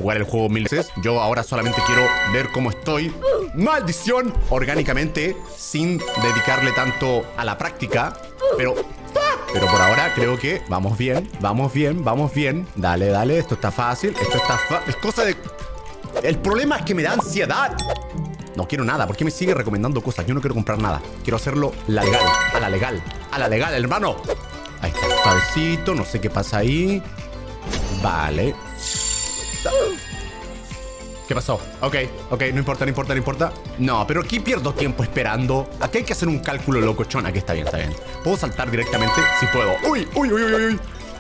jugar el juego 1000 veces. Yo ahora solamente quiero ver cómo estoy. ¡Maldición! Orgánicamente, sin dedicarle tanto a la práctica. Pero por ahora creo que vamos bien, vamos bien, vamos bien. Dale, dale, esto está fácil. Esto está fácil. Es cosa de... El problema es que me da ansiedad. No quiero nada. ¿Por qué me sigue recomendando cosas? Yo no quiero comprar nada. Quiero hacerlo la legal. A la legal. A la legal, hermano. Ahí está. Suavecito. No sé qué pasa ahí. Vale. ¿Qué pasó? Ok. No importa, no importa, no importa. No, pero aquí pierdo tiempo esperando. Aquí hay que hacer un cálculo locochón. Aquí está bien, está bien. ¿Puedo saltar directamente? Sí puedo. ¡Uy!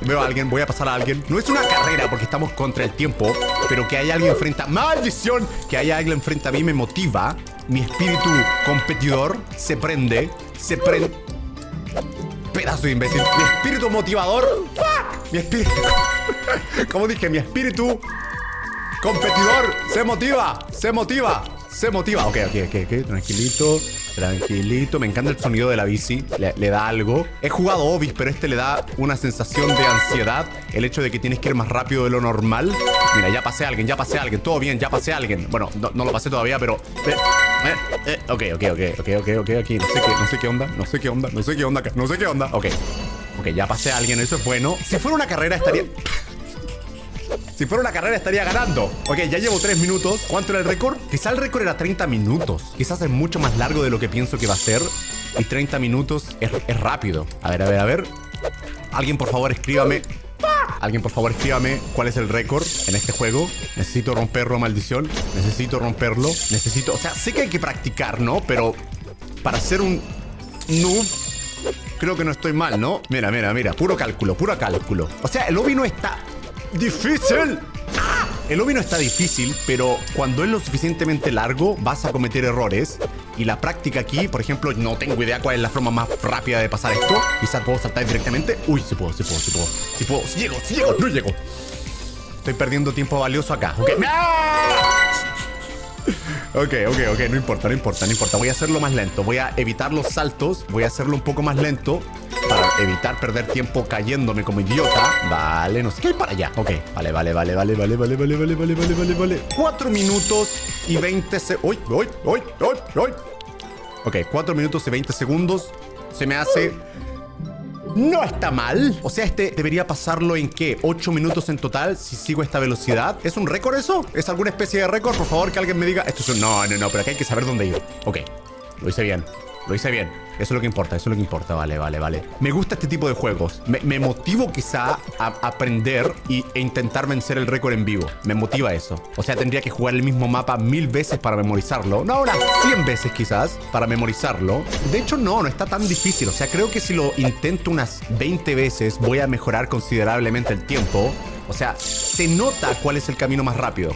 Veo a alguien, voy a pasar a alguien. No es una carrera porque estamos contra el tiempo, pero que haya alguien frente a... ¡Maldición! Que haya alguien frente a mí me motiva. Mi espíritu competidor se prende. Pedazo de imbécil. Mi espíritu motivador. ¡Fuck! Mi espíritu... ¿Cómo dije? Mi espíritu competidor se motiva. Ok. Tranquilito. Me encanta el sonido de la bici. Le da algo. He jugado Obis, pero este le da una sensación de ansiedad. El hecho de que tienes que ir más rápido de lo normal. Mira, ya pasé a alguien. Todo bien, ya pasé a alguien. Bueno, no lo pasé todavía, pero... Ok. Aquí. No sé qué onda. Ok, ya pasé a alguien. Eso es bueno. Si fuera una carrera estaría ganando. Ok, ya llevo 3 minutos. ¿Cuánto era el récord? Quizá el récord era 30 minutos. Quizás es mucho más largo de lo que pienso que va a ser. Y 30 minutos es rápido. A ver. Alguien, por favor, escríbame cuál es el récord en este juego. Necesito romperlo, maldición. Necesito romperlo. O sea, sé que hay que practicar, ¿no? Pero para ser un noob, creo que no estoy mal, ¿no? Mira. Puro cálculo. O sea, el obby no está... ¡difícil! El obby no está difícil, pero cuando es lo suficientemente largo vas a cometer errores. Y la práctica aquí, por ejemplo, no tengo idea cuál es la forma más rápida de pasar esto. Quizás puedo saltar directamente. Uy, sí puedo. Si llego, no llego. Estoy perdiendo tiempo valioso acá. Ok, no importa. Voy a hacerlo más lento. Voy a evitar los saltos. Voy a hacerlo un poco más lento para evitar perder tiempo cayéndome como idiota. Vale, no sé qué hay para allá. Ok, vale. 4 minutos y 20 segundos. Ok, 4 minutos y 20 segundos. Se me hace... No está mal. O sea, este debería pasarlo en ¿qué? 8 minutos en total si sigo esta velocidad. ¿Es un récord eso? ¿Es alguna especie de récord? Por favor, que alguien me diga. Esto es un... No, pero acá hay que saber dónde ir. Ok, lo hice bien. Eso es lo que importa. Vale. Me gusta este tipo de juegos. Me motivo quizá a aprender e intentar vencer el récord en vivo. Me motiva eso. O sea, tendría que jugar el mismo mapa 1000 veces para memorizarlo. No, ahora 100 veces quizás para memorizarlo. De hecho, no está tan difícil. O sea, creo que si lo intento unas 20 veces voy a mejorar considerablemente el tiempo. O sea, se nota cuál es el camino más rápido.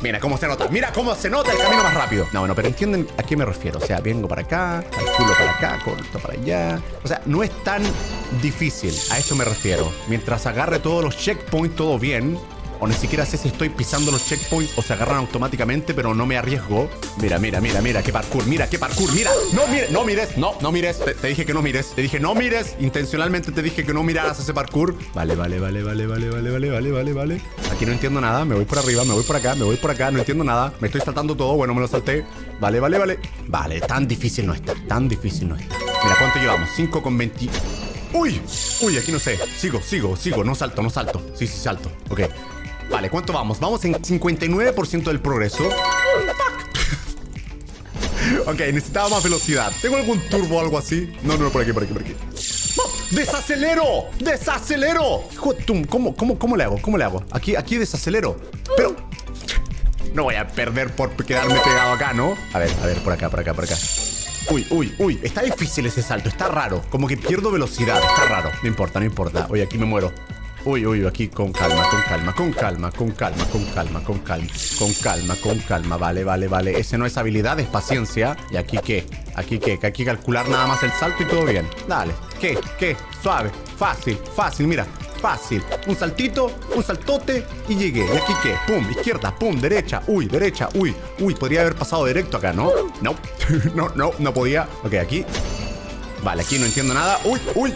Mira cómo se nota el camino más rápido. No, pero entienden a qué me refiero. O sea, vengo para acá, calculo para acá, corto para allá. O sea, no es tan difícil. A eso me refiero. Mientras agarre todos los checkpoints, todo bien. O ni siquiera sé si estoy pisando los checkpoints o se agarran automáticamente, pero no me arriesgo. Mira, qué parkour, mira. No mires. Te dije que no mires. Te dije no mires. Intencionalmente te dije que no miraras ese parkour. Vale. Aquí no entiendo nada. Me voy por arriba, me voy por acá. No entiendo nada. Me estoy saltando todo. Bueno, me lo salté. Vale. Vale, tan difícil no está. Mira, ¿cuánto llevamos? 5 con 20. Uy, aquí no sé. Sigo. No salto. Sí, salto. Ok. Vale, ¿cuánto vamos? Vamos en 59% del progreso. Fuck. Ok, necesitaba más velocidad. ¿Tengo algún turbo o algo así? No, por aquí. ¡Oh! ¡Desacelero! ¿Cómo le hago? Aquí desacelero. Pero... no voy a perder por quedarme pegado acá, ¿no? A ver, por acá. Uy, está difícil ese salto, está raro. Como que pierdo velocidad, está raro. No importa. Oye, aquí me muero. Uy, aquí con calma. Vale. Ese no es habilidad, es paciencia. ¿Y aquí qué? Aquí calcular nada más el salto y todo bien. Dale. ¿Qué? Suave, fácil, mira. Fácil. Un saltito, un saltote y llegué. ¿Y aquí qué? Pum, izquierda, pum, derecha. Uy, podría haber pasado directo acá, ¿no? No. No podía. Ok, aquí. Vale, aquí no entiendo nada. Uy.